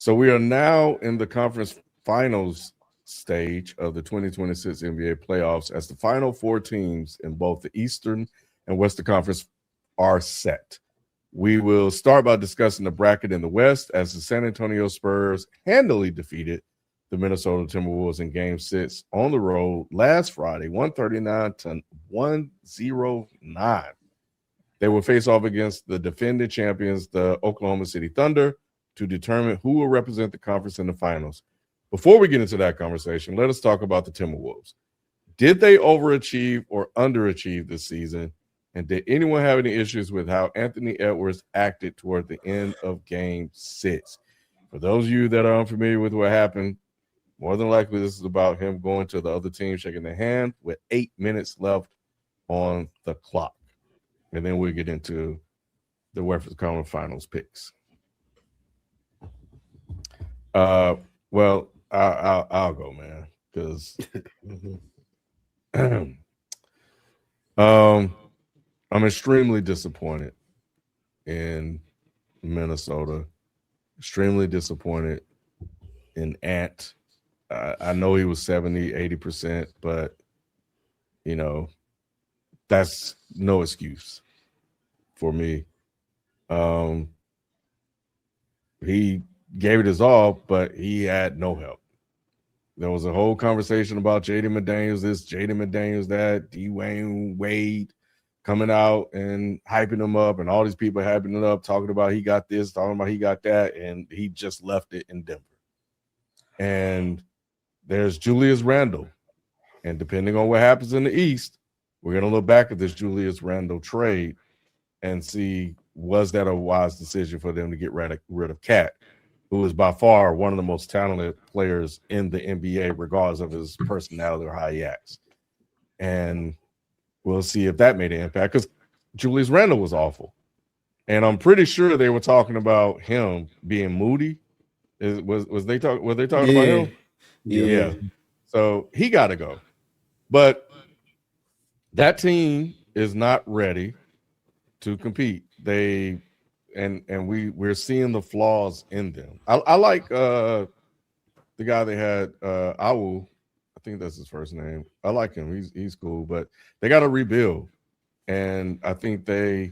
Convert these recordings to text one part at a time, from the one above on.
So we are now in the conference finals stage of the 2026 NBA playoffs as the final four teams in both the Eastern and Western Conference are set. We will start by discussing the bracket in the West as the San Antonio Spurs handily defeated the Minnesota Timberwolves in Game 6 on the road last Friday, 139 to 109. They will face off against the defending champions, the Oklahoma City Thunder, to determine who will represent the conference in the finals. Before we get into that conversation, let us talk about the Timberwolves. Did they overachieve or underachieve this season? And did anyone have any issues with how Anthony Edwards acted toward the end of Game 6? For those of you that are unfamiliar with what happened, more than likely this is about him going to the other team, shaking their hand with 8 minutes left on the clock. And then we'll get into the Western Conference Finals picks. Well, I'll go, man, because I'm extremely disappointed in Minnesota. Extremely disappointed in Ant. I know he was 70, 80%, but you know, that's no excuse for me. He gave it his all, but he had no help. There was a whole conversation about Jaden McDaniels this, Jaden McDaniels that, Dwayne Wade coming out and hyping him up, and all these people hyping it up, talking about he got this, talking about he got that, and he just left it in Denver. And there's Julius Randle. And depending on what happens in the East, we're going to look back at this Julius Randle trade and see, was that a wise decision for them to get rid of Cat, who is by far one of the most talented players in the NBA, regardless of his personality or how he acts. And we'll see if that made an impact, because Julius Randle was awful. And I'm pretty sure they were talking about him being moody. Were they talking about him? Yeah. So he got to go. But that team is not ready to compete. We're seeing the flaws in them. I like the guy they had, Awu. I think that's his first name. I like him. He's cool, but they got to rebuild. And I think they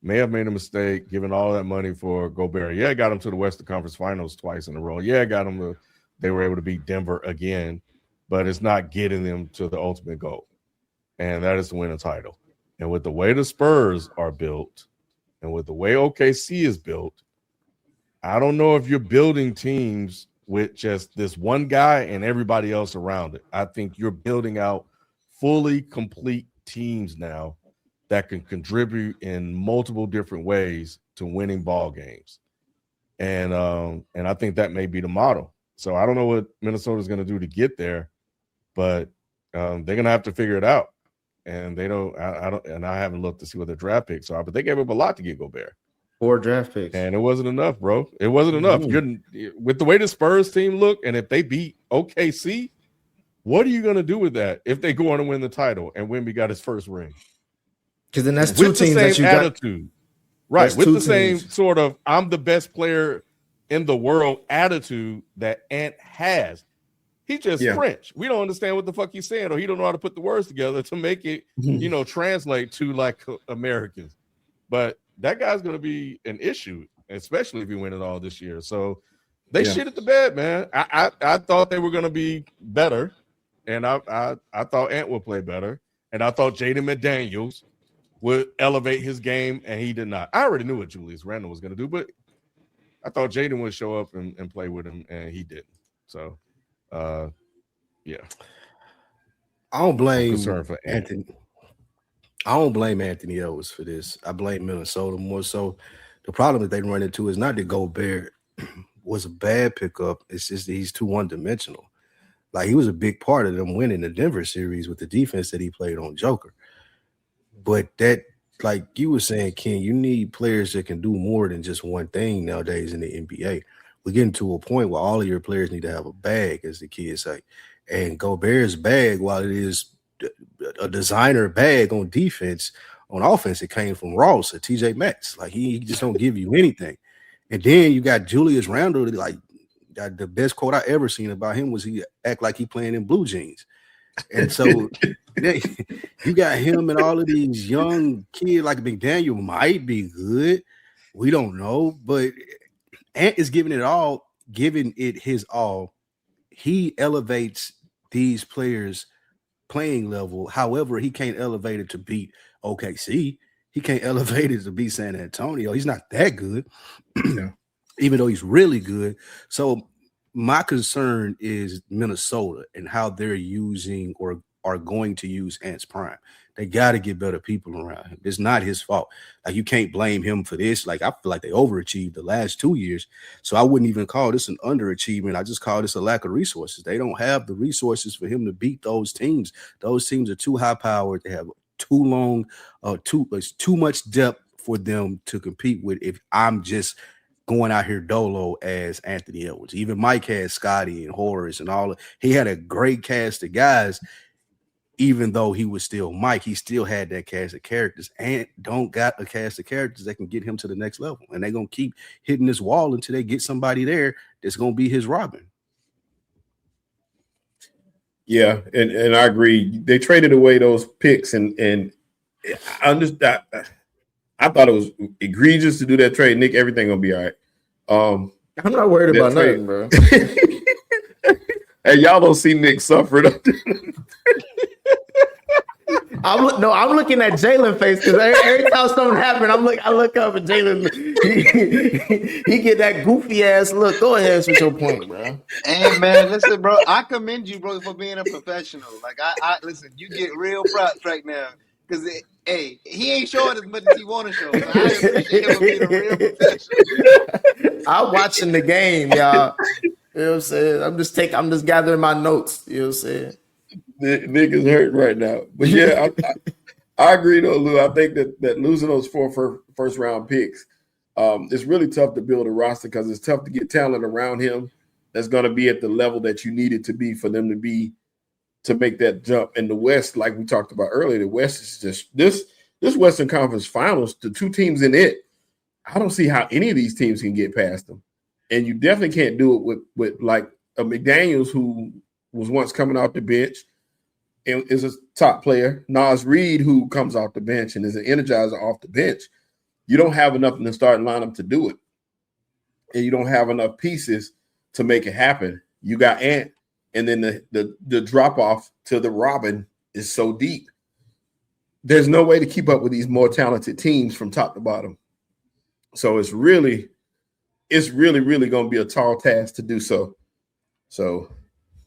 may have made a mistake giving all that money for Gobert. Yeah, got him to the Western Conference Finals twice in a row. Yeah, got him they were able to beat Denver again, but it's not getting them to the ultimate goal. And that is to win a title. And with the way the Spurs are built and with the way OKC is built, I don't know if you're building teams with just this one guy and everybody else around it. I think you're building out fully complete teams now that can contribute in multiple different ways to winning ball games. And I think that may be the model. So I don't know what Minnesota's going to do to get there, but they're going to have to figure it out. And they don't. I haven't looked to see what their draft picks are, but they gave up a lot to get Gobert. 4 draft picks, and it wasn't enough, bro. It wasn't enough. With the way the Spurs team look, and if they beat OKC, what are you going to do with that if they go on to win the title and Wemby got his first ring? Because then that's two teams that you attitude, got. Right? With the same sort of "I'm the best player in the world" attitude that Ant has. He's just French. We don't understand what the fuck he's saying, or he don't know how to put the words together to make it, translate to like Americans. But that guy's going to be an issue, especially if he win it all this year. So they shit at the bed, man. I thought they were going to be better, and I thought Ant would play better, and I thought Jaden McDaniels would elevate his game, and he did not. I already knew what Julius Randle was going to do, but I thought Jaden would show up and play with him, and he didn't. So. I don't blame Anthony. I don't blame Anthony Edwards for this. I blame Minnesota more so. The problem that they run into is not that Gobert was a bad pickup. It's just that he's too one-dimensional. Like, he was a big part of them winning the Denver series with the defense that he played on Joker. But that, like you were saying, Ken, you need players that can do more than just one thing nowadays in the NBA. We're getting to a point where all of your players need to have a bag, as the kids say. And Gobert's bag, while it is a designer bag on defense, on offense, it came from Ross or TJ Maxx. Like, he just don't give you anything. And then you got Julius Randle, like, the best quote I ever seen about him was he act like he playing in blue jeans. And so you got him and all of these young kids like McDaniel might be good. We don't know, but Ant is giving it his all. He elevates these players' playing level. However, he can't elevate it to beat OKC. He can't elevate it to beat San Antonio. He's not that good, even though he's really good. So my concern is Minnesota and how they're using or are going to use Ant's prime. They got to get better people around him. It's not his fault. Like, you can't blame him for this. Like, I feel like they overachieved the last 2 years. So I wouldn't even call this an underachievement. I just call this a lack of resources. They don't have the resources for him to beat those teams. Those teams are too high powered. They have it's too much depth for them to compete with if I'm just going out here dolo as Anthony Edwards. Even Mike had Scotty and Horace and all. He had a great cast of guys. Even though he was still Mike, he still had that cast of characters, and don't got a cast of characters that can get him to the next level. And they're going to keep hitting this wall until they get somebody there that's going to be his Robin. Yeah, and I agree. They traded away those picks, and I understand. I thought it was egregious to do that trade. Nick, everything going to be all right. I'm not worried about nothing, bro. Hey, y'all don't see Nick suffering. I'm looking at Jalen face because every time something happens, I look up and Jalen he get that goofy ass look. Go ahead with your point, bro. Hey man, listen, bro. I commend you, bro, for being a professional. Like I listen, you get real props right now because he ain't showing as much as he want to show. So I appreciate him for being a real professional. I'm watching the game, y'all. You know what I'm saying? I'm just gathering my notes. You know what I'm saying? Nick is hurting right now. But yeah, I agree though, Lou. I think that losing those four first round picks, it's really tough to build a roster because it's tough to get talent around him that's going to be at the level that you need it to be for them to make that jump. In the West, like we talked about earlier, the West is just this Western Conference Finals, the two teams in it, I don't see how any of these teams can get past them. And you definitely can't do it with like a McDaniels who was once coming off the bench and is a top player. Nas Reed, who comes off the bench and is an energizer off the bench. You don't have enough in the starting lineup to do it. And you don't have enough pieces to make it happen. You got Ant, and then the drop-off to the Robin is so deep. There's no way to keep up with these more talented teams from top to bottom. So it's really going to be a tall task to do so. So,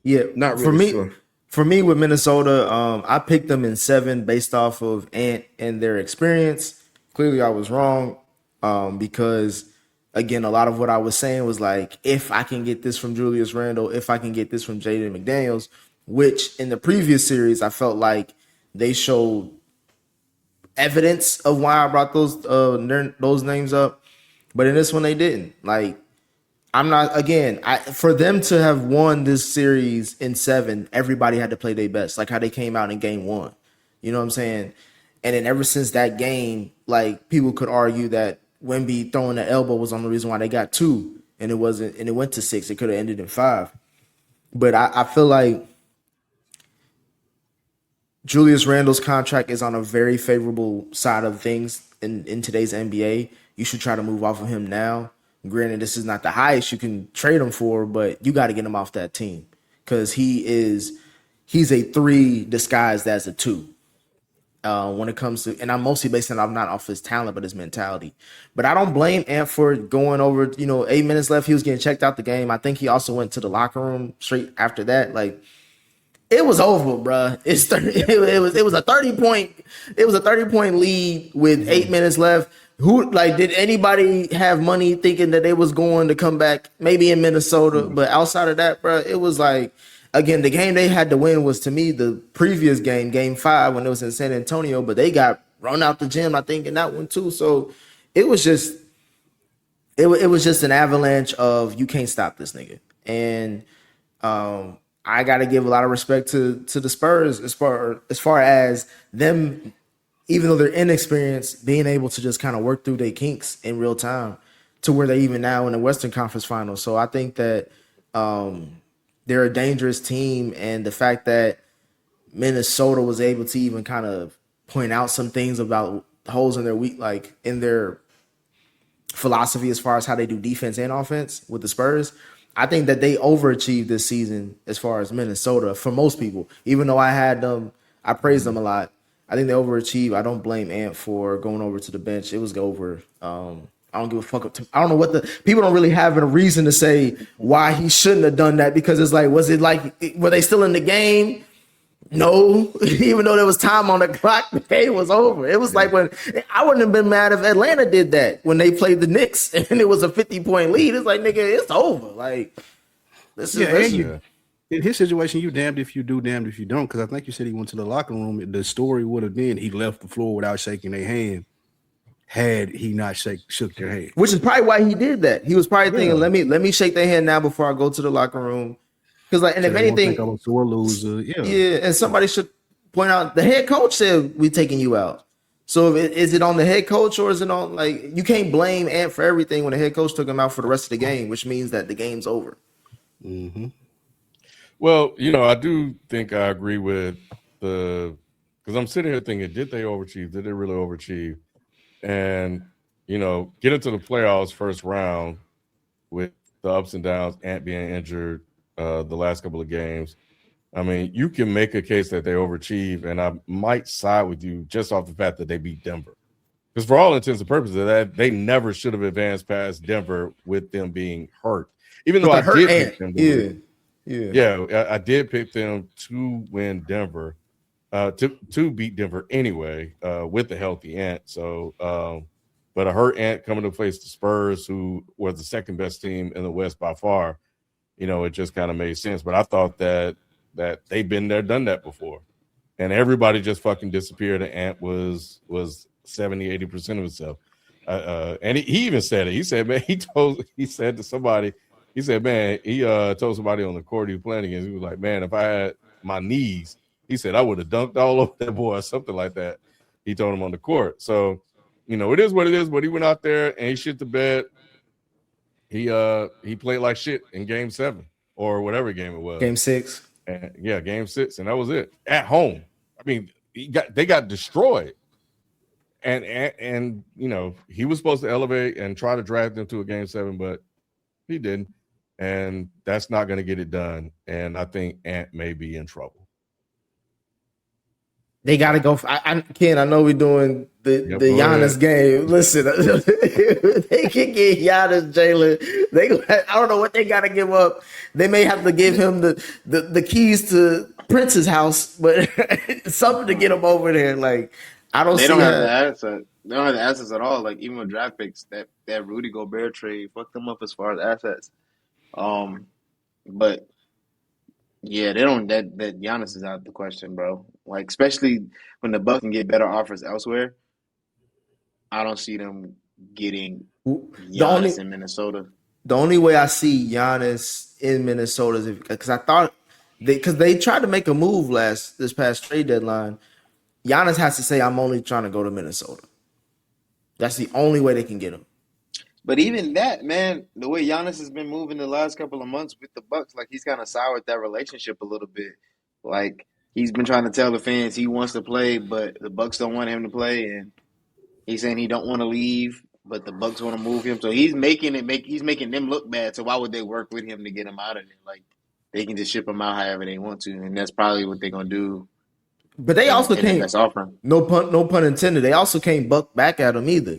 yeah, not really sure. For me, with Minnesota, I picked them in 7 based off of Ant and their experience. Clearly, I was wrong because, again, a lot of what I was saying was like, if I can get this from Julius Randle, if I can get this from Jaden McDaniels, which in the previous series, I felt like they showed evidence of why I brought those names up. But in this one, they didn't. Like, I'm not, again, for them to have won this series in 7, everybody had to play their best, like how they came out in game 1. You know what I'm saying? And then ever since that game, like, people could argue that Wemby throwing the elbow was on the reason why they got 2, and it wasn't, and it went to 6. It could have ended in 5. But I feel like Julius Randle's contract is on a very favorable side of things in today's NBA. You should try to move off of him now. Granted, this is not the highest you can trade him for, but you got to get him off that team because he's a 3 disguised as a 2. When it comes to, and I'm mostly basing it not off his talent, but his mentality. But I don't blame Ant for going over, 8 minutes left. He was getting checked out the game. I think he also went to the locker room straight after that. Like, it was over, bro. It was a 30-point lead with 8 minutes left. Did anybody have money thinking that they was going to come back maybe in Minnesota? But outside of that, bro, it was like, again, the game they had to win was, to me, the previous game 5 when it was in San Antonio, but they got run out the gym, I think, in that one too. So it was just an avalanche of, you can't stop this nigga. And I got to give a lot of respect to the Spurs as far as them, even though they're inexperienced, being able to just kind of work through their kinks in real time to where they're even now in the Western Conference Finals. So I think that They're a dangerous team, and the fact that Minnesota was able to even kind of point out some things about holes in their in their philosophy as far as how they do defense and offense with the Spurs. I think that they overachieved this season as far as Minnesota for most people. Even though I had them, I praised them a lot. I think they overachieved. I don't blame Ant for going over to the bench. It was over. I don't give a fuck. I don't know what the people don't really have a reason to say why he shouldn't have done that, because it's like, was it like, were they still in the game? No, even though there was time on the clock, the game was over. It was like when I wouldn't have been mad if Atlanta did that when they played the Knicks and it was a 50-point lead. It's like, nigga, it's over. Like, this is in his situation, you damned if you do, damned if you don't. Because I think you said he went to the locker room. The story would have been he left the floor without shaking their hand. Had he not shook their hand, which is probably why he did that. He was probably thinking, let me shake their hand now before I go to the locker room. Because like, and if anything, I'm a sore loser. Yeah, and somebody should point out the head coach said we're taking you out. So is it on the head coach, or is it on, like, you can't blame Ant for everything when the head coach took him out for the rest of the game, which means that the game's over. Mm-hmm. Well, I do think I agree with because I'm sitting here thinking, did they overachieve? Did they really overachieve? And, get into the playoffs first round with the ups and downs, Ant being injured the last couple of games. I mean, you can make a case that they overachieve, and I might side with you just off the fact that they beat Denver. Because for all intents and purposes, that they never should have advanced past Denver with them being hurt. Even though I did pick them. Yeah, I did pick them to win Denver. To beat Denver anyway, with the healthy Ant. So, but a hurt Ant coming to face the Spurs, who was the second best team in the West by far, it just kind of made sense. But I thought that they've been there, done that before, and everybody just fucking disappeared. And Ant was 70-80% of himself. And he even said it. He said, man, he said to somebody, he said, man, he told somebody on the court he was playing against. He was like, man, if I had my knees, he said, I would have dunked all over that boy or something like that. He told him on the court. So, it is what it is. But he went out there and he shit the bed. He played like shit in Game 7 or whatever game it was. Game 6. And, yeah, Game 6, and that was it. At home. I mean, they got destroyed. And he was supposed to elevate and try to drag them to a Game 7, but he didn't. And that's not going to get it done. And I think Ant may be in trouble. They got to go. Ken, I know we're doing the Giannis game. Listen, they can get Giannis, Jalen. I don't know what they got to give up. They may have to give him the keys to Prince's house, but something to get him over there. Like, I don't. They don't have the assets. They don't have the assets at all. Like, even with draft picks, that Rudy Gobert trade fucked them up as far as assets. But yeah, they don't. That Giannis is out of the question, bro. Like, especially when the Bucks can get better offers elsewhere. I don't see them getting Giannis in Minnesota. The only way I see Giannis in Minnesota is because I thought they tried to make a move this past trade deadline. Giannis has to say, I'm only trying to go to Minnesota. That's the only way they can get him. But even that, man, the way Giannis has been moving the last couple of months with the Bucks, like, he's kind of soured that relationship a little bit. Like, he's been trying to tell the fans he wants to play, but the Bucks don't want him to play, and he's saying he don't want to leave, but the Bucks want to move him. So he's making them look bad. So why would they work with him to get him out of there? Like, they can just ship him out however they want to, and that's probably what they're gonna do. But they also can't. No pun intended. They also can't buck back at him either,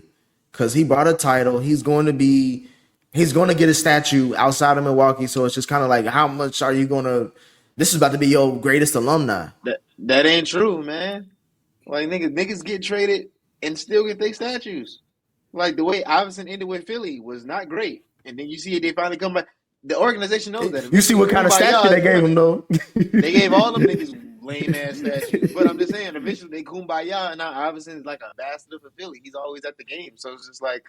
because he brought a title. He's going to get a statue outside of Milwaukee. So it's just kind of like, how much are you gonna? This is about to be your greatest alumni. That ain't true, man. Like, niggas get traded and still get their statues. Like, the way Iverson ended with Philly was not great, and then you see they finally come back. The organization knows that. You see what kind of statue they gave him, though. They gave all them niggas lame ass statues. But I'm just saying, eventually they kumbaya, and now Iverson is like an ambassador for Philly. He's always at the game, so it's just like,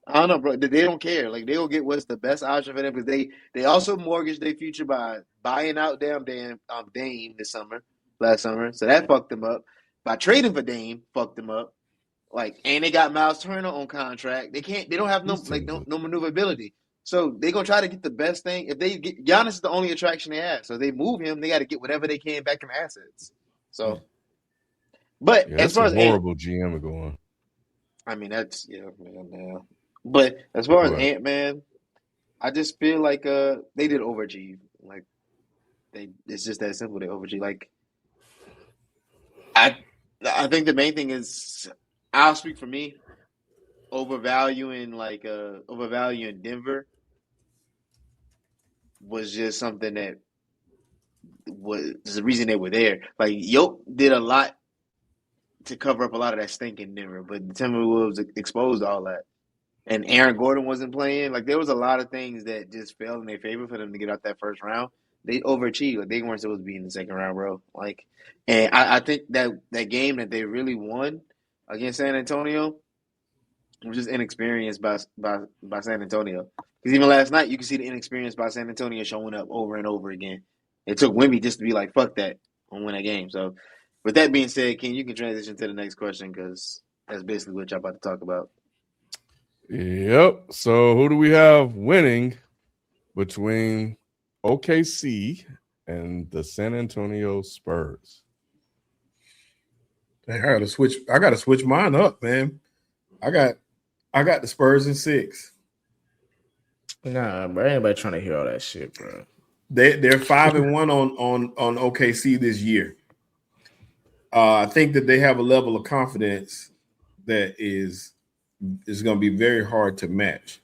I don't know, bro. They don't care. Like, they'll get what's the best option for them, because they also mortgaged their future by buying out Dame last summer. So that fucked them up. By trading for Dame, fucked them up. Like, and they got Miles Turner on contract. They don't have no maneuverability. So they're gonna try to get the best thing. If they get Giannis is the only attraction they have. So if they move him, they got to get whatever they can back from assets. So, but Yeah, as that's far a as Ant, horrible GM going. I mean that's man. But as far as But Ant Man, I just feel like they did overachieve. Like it's just that simple. They overachieve. Like I I think the main thing is I'll speak for me. Overvaluing Denver was just something that was the reason they were there. Like Yoke did a lot to cover up a lot of that stink in Denver, but the Timberwolves exposed all that. And Aaron Gordon wasn't playing. Like there was a lot of things that just fell in their favor for them to get out that first round. They overachieved. Like they weren't supposed to be in the second round, bro. Like, and I think that game that they really won against San Antonio was just inexperienced by San Antonio. Because even last night, you can see the inexperience by San Antonio showing up over and over again. It took Wemby just to be like, "Fuck that," and win a game. So, with that being said, Ken, you can transition to the next question because that's basically what y'all about to talk about. yep. So who do we have winning between OKC and the San Antonio Spurs? I gotta switch mine up, man. I got the Spurs in 6. Nah, bro. Anybody trying to hear all that shit, bro? They're 5-1 on OKC this year. I think that they have a level of confidence that is going to be very hard to match.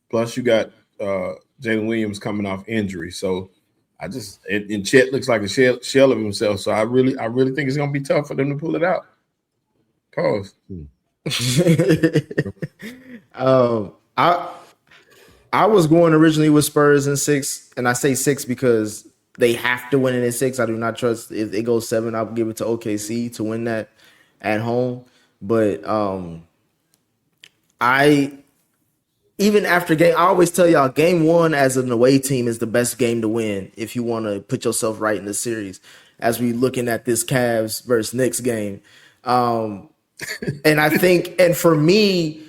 Plus, you got Jalen Williams coming off injury, so and Chet looks like a shell of himself. So I really think it's going to be tough for them to pull it out. Pause. I was going originally with Spurs in 6, and I say 6 because they have to win it in 6. I do not trust if it goes 7. I'll give it to OKC to win that at home. But even after game, I always tell y'all game 1 as an away team is the best game to win if you want to put yourself right in the series. As we looking at this Cavs versus Knicks game, and I think, and for me,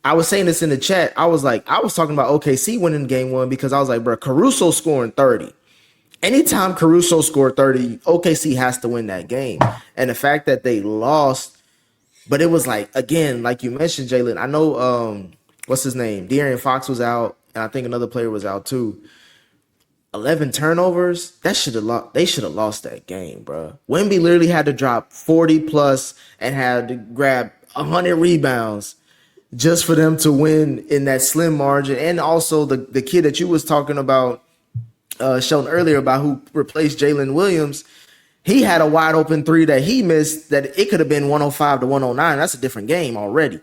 I was saying this in the chat. I was talking about OKC winning game 1 because I was like, bro, Caruso scoring 30. Anytime Caruso scored 30, OKC has to win that game. And the fact that they lost, but it was like, again, like you mentioned, Jalen, I know, what's his name? De'Aaron Fox was out, and I think another player was out too. 11 turnovers. They should have lost that game, bro. Wemby literally had to drop 40 plus and had to grab 100 rebounds just for them to win in that slim margin. And also the kid that you was talking about, Sheldon, earlier, about who replaced Jalen Williams, he had a wide open 3 that he missed that it could have been 105 to 109. That's a different game already.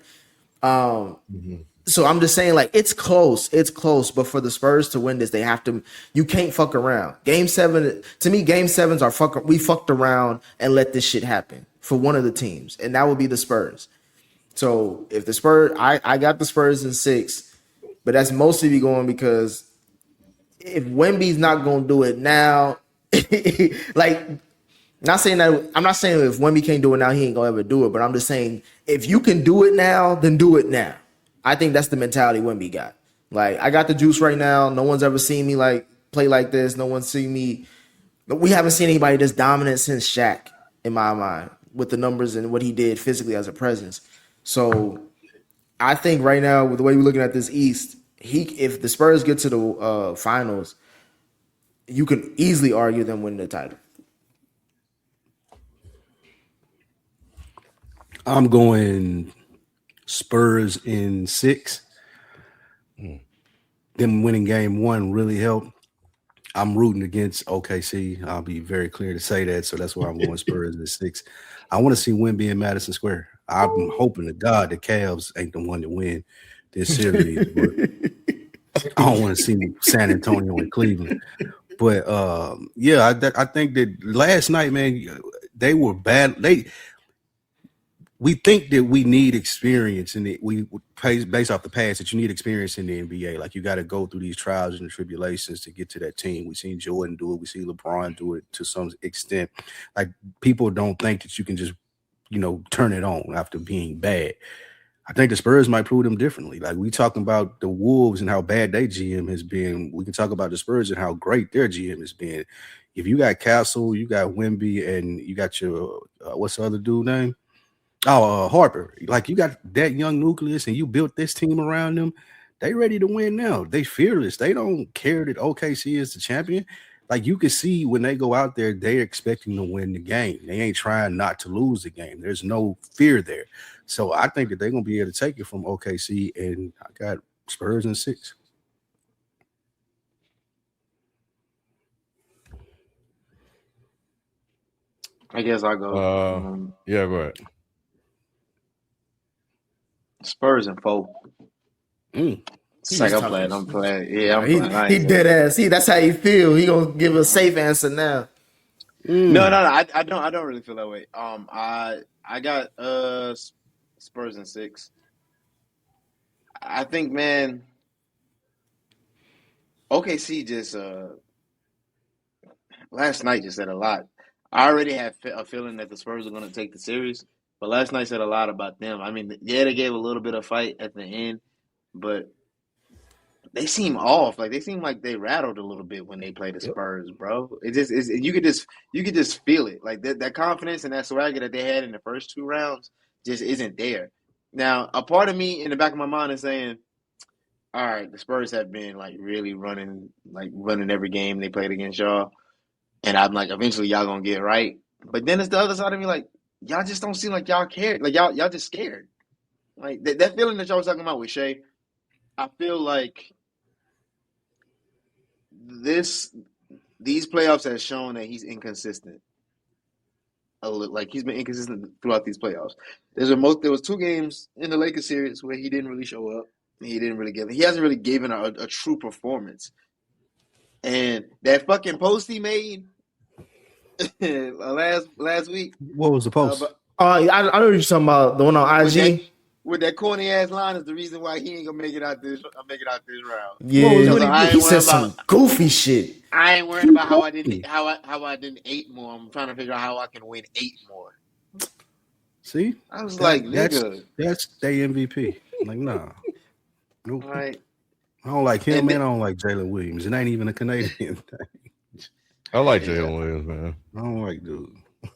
So I'm just saying, like, it's close. But for the Spurs to win this, they have to. You can't fuck around. Game 7, to me, game 7s are we fucked around and let this shit happen for one of the teams, and that would be the Spurs. So if the Spurs, I got the Spurs in 6, but that's mostly be going because if Wemby's not gonna do it now, like. I'm not saying if Wemby can't do it now, he ain't gonna ever do it. But I'm just saying, if you can do it now, then do it now. I think that's the mentality Wemby got. Like, I got the juice right now. No one's ever seen me like play like this. No one's seen me. We haven't seen anybody this dominant since Shaq, in my mind, with the numbers and what he did physically as a presence. So I think right now, with the way we're looking at this East, if the Spurs get to the finals, you can easily argue them winning the title. I'm going Spurs in 6. Them winning game 1 really helped. I'm rooting against OKC. I'll be very clear to say that. So that's why I'm going Spurs in 6. I want to see Wemby in Madison Square. I'm hoping to God the Cavs ain't the one to win this series. But I don't want to see San Antonio and Cleveland. But yeah, I think that last night, man, they were bad. We think that we need experience in it. We based off the past that you need experience in the NBA. Like, you got to go through these trials and tribulations to get to that team. We've seen Jordan do it. We see LeBron do it to some extent. Like, people don't think that you can just, turn it on after being bad. I think the Spurs might prove them differently. Like we talking about the Wolves and how bad their GM has been. We can talk about the Spurs and how great their GM has been. If you got Castle, you got Wemby, and you got your what's the other dude name? Oh, Harper. Like you got that young nucleus, and you built this team around them. They ready to win now. They fearless. They don't care that OKC is the champion. Like you can see when they go out there, they're expecting to win the game. They ain't trying not to lose the game. There's no fear there. So I think that they're gonna be able to take it from OKC, and I got Spurs in 6. I guess I'll go. Yeah, go ahead. Spurs in 4. It's like I'm playing. Yeah, I'm playing. He dead ass. That's how he feel. He gonna give a safe answer now. No. I don't really feel that way. I got Spurs in 6. I think, man, OKC just last night just said a lot. I already had a feeling that the Spurs are going to take the series, but last night said a lot about them. I mean, yeah, they gave a little bit of fight at the end, but they seem off. Like they seem like they rattled a little bit when they play the Spurs, bro. It just is. You could just feel it. Like that confidence and that swagger that they had in the first 2 rounds just isn't there. Now, a part of me in the back of my mind is saying, all right, the Spurs have been like really running every game they played against y'all. And I'm like, eventually y'all gonna get right. But then it's the other side of me, like, y'all just don't seem like y'all care. Like y'all just scared. Like that feeling that y'all was talking about with Shea, I feel like these playoffs have shown that he's inconsistent. Like he's been inconsistent throughout these playoffs. There was 2 games in the Lakers series where he didn't really show up. He hasn't really given a true performance. And that fucking post he made last week. What was the post? I know what you're talking about. The one on IG. With that corny ass line is the reason why he ain't gonna make it out this round. Yeah, he said some goofy shit. I ain't worried about how I didn't 8 more. I'm trying to figure out how I can win 8 more. See, I was like, nigga, that's their MVP. Like, nah. Nope. All right. I don't like him, man. I don't like Jalen Williams. It ain't even a Canadian thing. I like Jalen Williams, man. I don't like dude.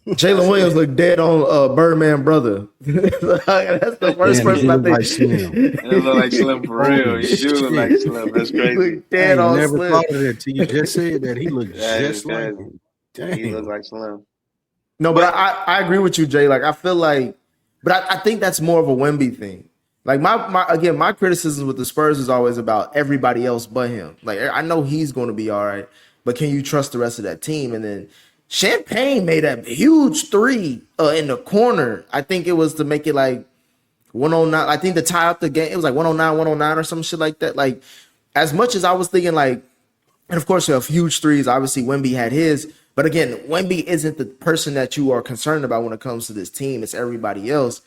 Jalen Williams look dead on Birdman brother. That's the first person I think. Like Slim. It look like Slim for real. You do look like Slim. That's crazy. Look dead on never Slim. thought of that till you just said that. He looked just like him. Damn. He look like Slim. No, but I agree with you, Jay. Like I feel like, but I think that's more of a Wemby thing. Like my criticism with the Spurs is always about everybody else but him. Like I know he's going to be all right, but can you trust the rest of that team? And then Champagne made a huge 3 in the corner. I think it was to make it like 109. I think to tie up the game, it was like 109 or some shit like that. Like as much as I was thinking like, and of course you have huge threes. Obviously Wemby had his, but again, Wemby isn't the person that you are concerned about when it comes to this team. It's everybody else.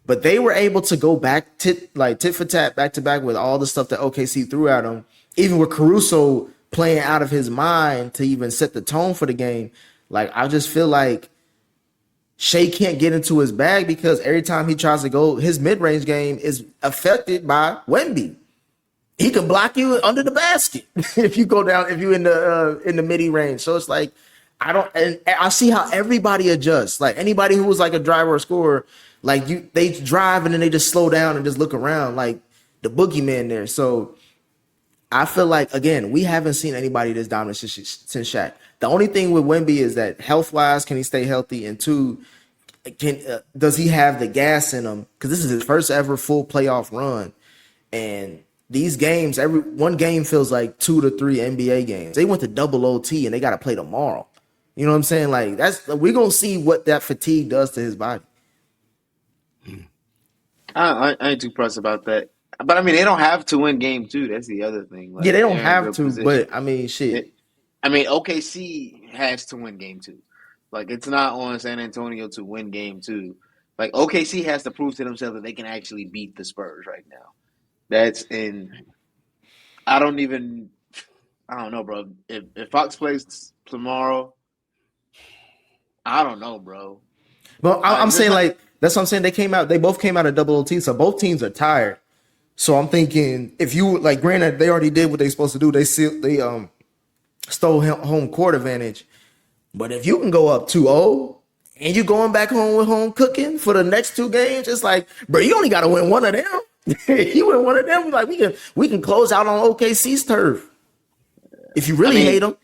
But they were able to go back tit for tat, back to back with all the stuff that OKC threw at them. Even with Caruso playing out of his mind to even set the tone for the game. Like I just feel like Shea can't get into his bag because every time he tries to go, his mid-range game is affected by Wemby. He can block you under the basket if you go down, if you in the midi range. So it's like I see how everybody adjusts. Like anybody who was like a driver or scorer. Like they drive and then they just slow down and just look around like the boogeyman there. So I feel like, again, we haven't seen anybody this dominant since Shaq. The only thing with Wemby is that health-wise, can he stay healthy? And 2, does he have the gas in him? Because this is his first ever full playoff run. And these games, one game feels like 2 to 3 NBA games. They went to double OT and they got to play tomorrow. You know what I'm saying? Like we're going to see what that fatigue does to his body. I ain't too pressed about that. But I mean, they don't have to win game 2. That's the other thing. Like, yeah, they don't have to, but I mean, shit. OKC has to win game 2. Like, it's not on San Antonio to win game 2. Like, OKC has to prove to themselves that they can actually beat the Spurs right now. I don't know, bro. If Fox plays tomorrow, I don't know, bro. Well, I'm saying like That's what I'm saying. They both came out of double OT, so both teams are tired. So I'm thinking if you like, granted, they already did what they supposed to do. They stole home court advantage. But if you can go up 2-0 and you going back home with home cooking for the next 2 games, it's like, bro, you only got to win one of them. You win one of them, like we can close out on OKC's turf. If you really hate them.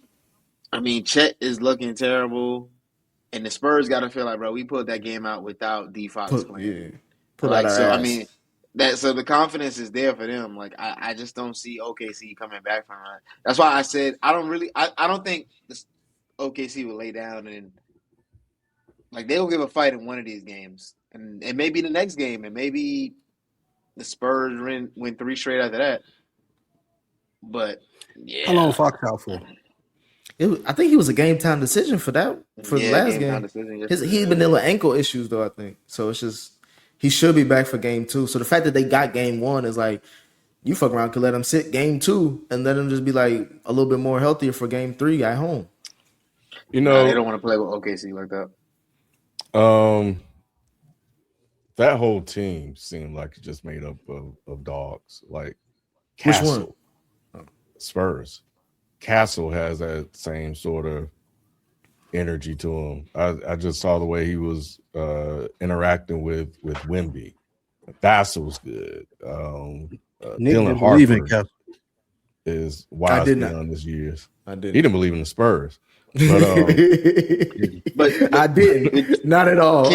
I mean, Chet is looking terrible, and the Spurs got to feel like, bro, we pulled that game out without D Fox playing. Put out our ass. I mean, so the confidence is there for them. Like, I just don't see OKC coming back from that. That's why I said I don't think this OKC will lay down and like they'll give a fight in one of these games, and it may be the next game, and maybe the Spurs win 3 straight after that. But yeah, how long Fox out for? I think he was a game time decision for the last game. He's been dealing with ankle issues though, I think. So it's just he should be back for game 2. So the fact that they got game 1 is like you fuck around could let him sit game 2 and let him just be like a little bit more healthier for game 3 at home. You know, they don't want to play with OKC like that. That whole team seemed like it just made up of dogs. Like Castle, which one? Spurs. Castle has that same sort of energy to him. I just saw the way he was interacting with Wemby. Vassell's good. Dylan Harper is wise beyond his years. I didn't. He didn't believe in the Spurs. But I didn't. Not at all.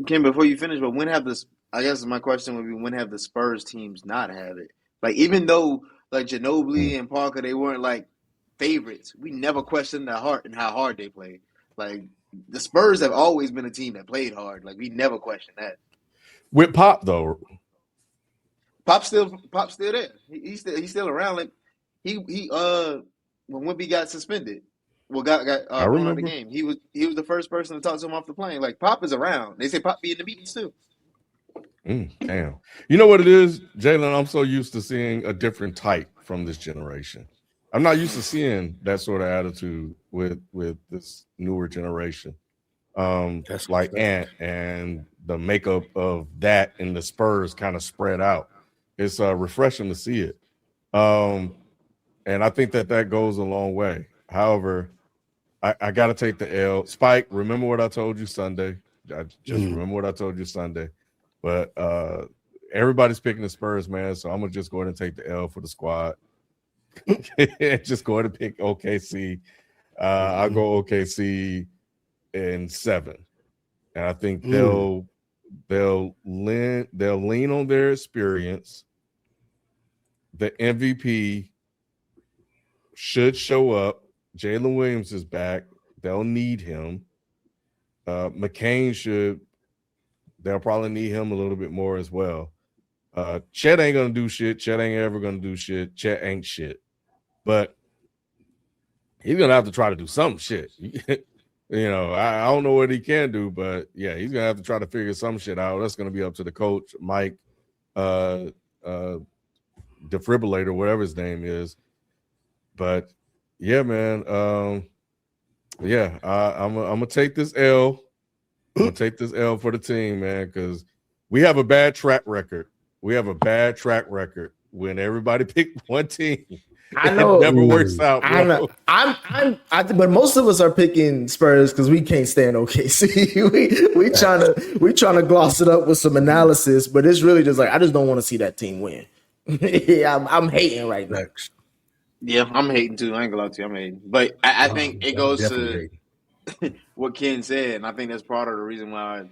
Ken, before you finish, but when have this? I guess my question would be, when have the Spurs teams not have it? Like, even though like Ginobili and Parker, they weren't like favorites, we never questioned their heart and how hard they played. Like, the Spurs have always been a team that played hard. Like, we never questioned that. With Pop though, Pop's still there. He's still around. Like he when Wemby got suspended, got thrown out of the game. He was the first person to talk to him off the plane. Like, Pop is around. They say Pop be in the meetings too. Damn. You know what it is, Jalen? I'm so used to seeing a different type from this generation. I'm not used to seeing that sort of attitude with this newer generation. That's like Ant and the makeup of that and the Spurs kind of spread out. It's refreshing to see it. And I think that goes a long way. However, I got to take the L. Spike, remember what I told you Sunday. Remember what I told you Sunday. But everybody's picking the Spurs, man. So I'm going to just go ahead and take the L for the squad. Just go ahead and pick OKC. I'll go OKC in 7. And I think they'll lean on their experience. The MVP should show up. Jalen Williams is back. They'll need him. McCain they'll probably need him a little bit more as well. Chet ain't gonna do shit. Chet ain't ever gonna do shit. Chet ain't shit. But he's gonna have to try to do some shit. You know, I don't know what he can do, but yeah, he's gonna have to try to figure some shit out. That's gonna be up to the coach, Mike, defibrillator, whatever his name is. But yeah, man. I'm gonna take this L. I'm gonna take this L for the team, man, because we have a bad track record. We have a bad track record when everybody picked one team. I know it never works out, bro. I know. But most of us are picking Spurs because we can't stand OKC. we trying to gloss it up with some analysis, but it's really just like I just don't want to see that team win. Yeah, I'm hating right now. Yeah, I'm hating too. I ain't gonna lie to you, I'm hating. But I think it goes to what Ken said, and I think that's part of the reason why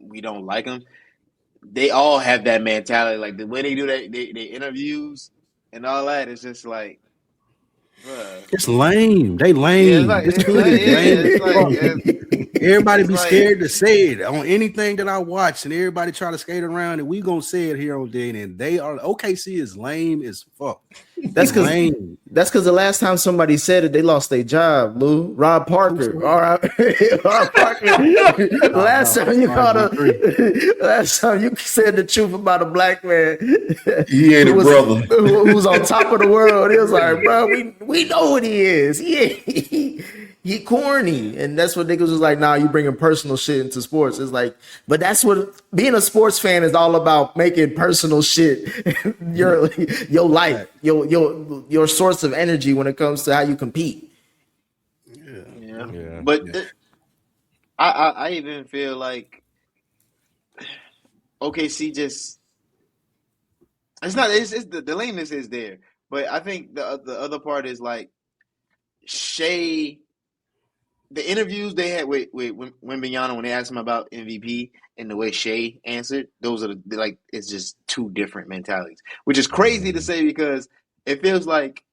we don't like them. They all have that mentality. Like, when they do that, they interviews and all that, it's just like, bruh. It's lame. They lame. Everybody be scared to say it on anything that I watch, and everybody try to skate around, and we gonna say it here on day. And they are OKC is lame as fuck. That's because the last time somebody said it, they lost their job. Lou, Rob Parker. All right, Rob Parker. Last time you said the truth about a black man. He ain't a brother who was on top of the world. He was like, bro, we know what he is. he corny, and that's what niggas was like. Nah, you bringing personal shit into sports. It's like, but that's what being a sports fan is all about. Making personal shit your life, your source of energy when it comes to how you compete. Yeah. But I even feel like OKC just it's not it's the lameness is there, but I think the other part is like Shea. The interviews they had with Wembanyama when they asked him about MVP and the way Shea answered, those are like it's just two different mentalities, which is crazy to say because it feels like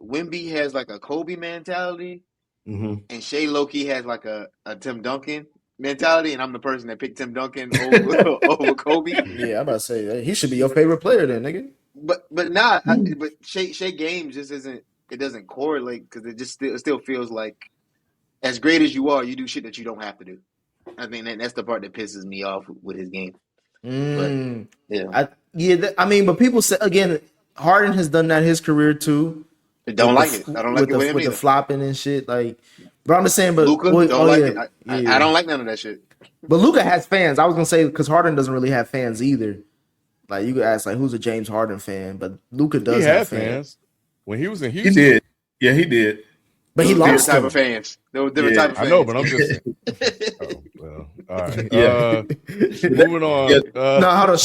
Wemby has like a Kobe mentality, and Shea Loki has like a Tim Duncan mentality, and I'm the person that picked Tim Duncan over Kobe. Yeah, I'm about to say he should be your favorite player then, nigga. But Shea games just isn't. It doesn't correlate because it just still feels like. As great as you are, you do shit that you don't have to do. I think that's the part that pisses me off with his game. But, I mean, but people say again, Harden has done that his career too. I don't like it. I don't like it with the flopping and shit. Like, but I'm just saying, but Luka don't like it. I don't like none of that shit. But Luka has fans. I was gonna say because Harden doesn't really have fans either. Like you could ask, like, who's a James Harden fan? But Luka does have fans. When he was in Houston. He did. Yeah, he did. But he lost type of fans. There were different type of fans. I know, but I'm just saying. Oh, well, all right. Moving on. No, hold on.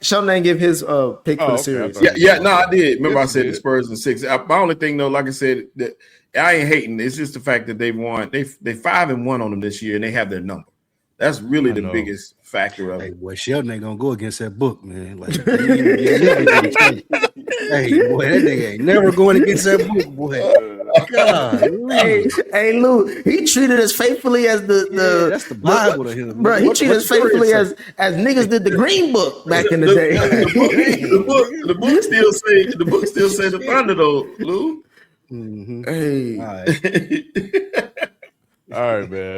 Sheldon give his pick for the series. No, I did. Remember, I said the Spurs in 6. My only thing, though, like I said, that I ain't hating. It's just the fact that they won. They 5-1 on them this year, and they have their number. That's really the biggest factor of it. Hey, boy, Sheldon ain't gonna go against that book, man. Like, hey, boy, that nigga ain't never going against that book, boy. God, hey, Lou, he treated us faithfully as that's the Bible to him, bro. He treated us faithfully as niggas did the Green Book back in the day. The book still say the Thunder though, Lou. Hey, all right, man.